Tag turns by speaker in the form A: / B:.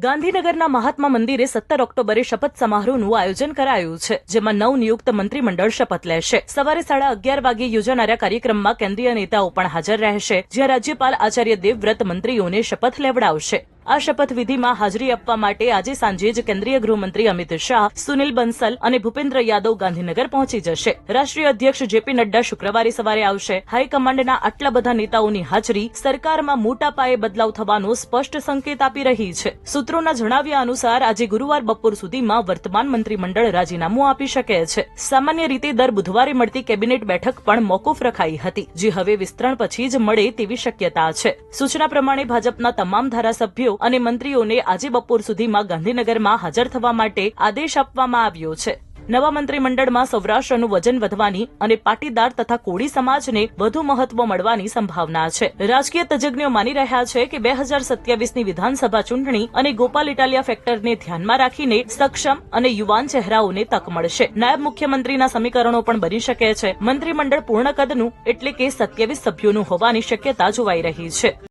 A: ગાંધીનગરના મહાત્મા મંદિરે 17 ઓક્ટોબરે શપથ સમારોહનું આયોજન કરાયું છે, જેમાં નવનિયુક્ત મંત્રીમંડળ શપથ લેશે. સવારે 11:30 વાગે યોજાનારા કાર્યક્રમમાં કેન્દ્રીય નેતાઓ પણ હાજર રહેશે, જ્યાં રાજ્યપાલ આચાર્ય દેવવ્રત મંત્રીઓને શપથ લેવડાવશે. આ શપથવિધિમાં હાજરી આપવા માટે આજે સાંજે જ કેન્દ્રીય ગૃહમંત્રી અમિત શાહ, સુનિલ બંસલ અને ભૂપેન્દ્ર યાદવ ગાંધીનગર પહોંચી જશે. રાષ્ટ્રીય અધ્યક્ષ જેપી નડ્ડા શુક્રવારે સવારે આવશે. હાઈકમાન્ડના આટલા બધા નેતાઓની હાજરી સરકારમાં મોટા પાયે બદલાવ થવાનો સ્પષ્ટ સંકેત આપી રહી છે. સૂત્રોના જણાવ્યા અનુસાર આજે ગુરુવાર બપોર સુધીમાં વર્તમાન મંત્રીમંડળ રાજીનામું આપી શકે છે. સામાન્ય રીતે દર બુધવારે મળતી કેબિનેટ બેઠક પણ મોકૂફ રખાઈ હતી, જે હવે વિસ્તરણ પછી જ મળે તેવી શક્યતા છે. સૂચના પ્રમાણે ભાજપના તમામ ધારાસભ્યો અને મંત્રીઓને આજે બપોર સુધીમાં ગાંધીનગરમાં હાજર થવા માટે આદેશ આપવામાં આવ્યો છે. નવા મંત્રીમંડળમાં સૌરાષ્ટ્રનું વજન વધવાની અને પાટીદાર તથા કોળી સમાજને વધુ મહત્વ મળવાની સંભાવના છે. રાજકીય તજજ્ઞો માની રહ્યા છે કે 2027ની વિધાનસભા ચૂંટણી અને ગોપાલ ઇટાલિયા ફેક્ટરને ધ્યાનમાં રાખીને સક્ષમ અને યુવાન ચહેરાઓને તક મળશે. નાયબ મુખ્યમંત્રીના સમીકરણો પણ બની શકે છે. મંત્રીમંડળ પૂર્ણ કદનું એટલે કે 27 સભ્યોનું હોવાની શક્યતા જોવાઈ રહી છે.